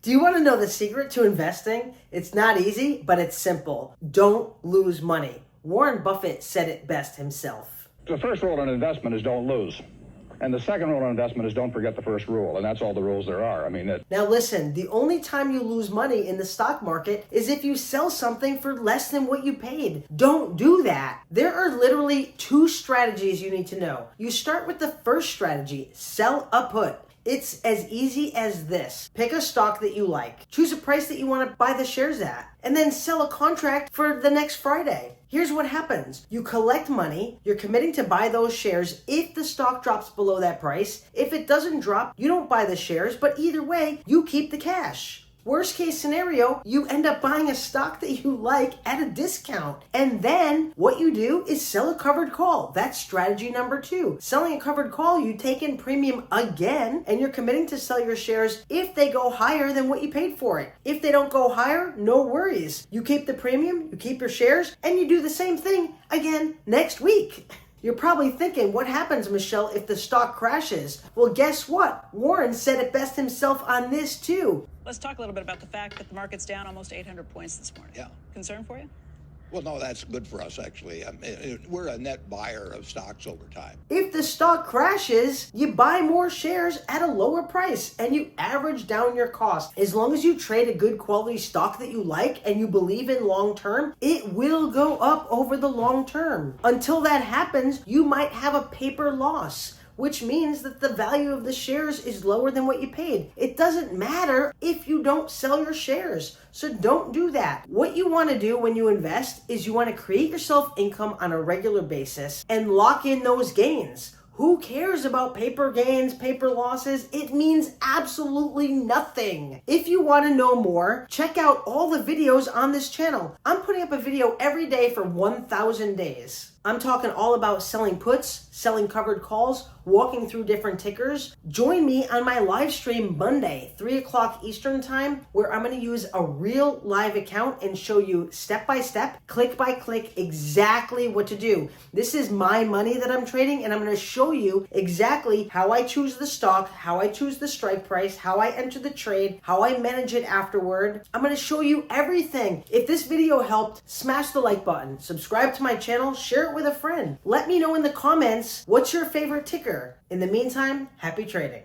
Do you want to know the secret to investing? It's not easy, but it's simple. Don't lose money. Warren Buffett said it best himself. The first rule in investment is don't lose. And the second rule in investment is don't forget the first rule. And that's all the rules there are. Now listen, the only time you lose money in the stock market is if you sell something for less than what you paid. Don't do that. There are literally two strategies you need to know. You start with the first strategy, sell a put. It's as easy as this. Pick a stock that you like. Choose a price that you want to buy the shares at. And then sell a contract for the next Friday. Here's what happens. You collect money. You're committing to buy those shares if the stock drops below that price. If it doesn't drop, you don't buy the shares. But either way, you keep the cash. Worst case scenario, you end up buying a stock that you like at a discount. And then what you do is sell a covered call. That's strategy number 2. Selling a covered call, you take in premium again, and you're committing to sell your shares if they go higher than what you paid for it. If they don't go higher, no worries. You keep the premium, you keep your shares, and you do the same thing again next week. You're probably thinking, what happens, Michelle, if the stock crashes? Well, guess what? Warren said it best himself on this too. Let's talk a little bit about the fact that the market's down almost 800 points this morning. Yeah. Concern for you? Well, no, that's good for us, actually. We're a net buyer of stocks over time. If the stock crashes, you buy more shares at a lower price and you average down your cost. As long as you trade a good quality stock that you like and you believe in long term, it will go up over the long term. Until that happens, you might have a paper loss, which means that the value of the shares is lower than what you paid. It doesn't matter if you don't sell your shares. So don't do that. What you want to do when you invest is you want to create yourself income on a regular basis and lock in those gains. Who cares about paper gains, paper losses? It means absolutely nothing. If you want to know more, check out all the videos on this channel. I'm putting up a video every day for 1,000 days. I'm talking all about selling puts, selling covered calls, walking through different tickers. Join me on my live stream Monday, 3 o'clock Eastern time, where I'm going to use a real live account and show you step by step, click by click, exactly what to do. This is my money that I'm trading, and I'm going to show you exactly how I choose the stock, how I choose the strike price, how I enter the trade, how I manage it afterward. I'm going to show you everything. If this video helped, smash the like button, subscribe to my channel, share it with a friend. Let me know in the comments, what's your favorite ticker? In the meantime, happy trading.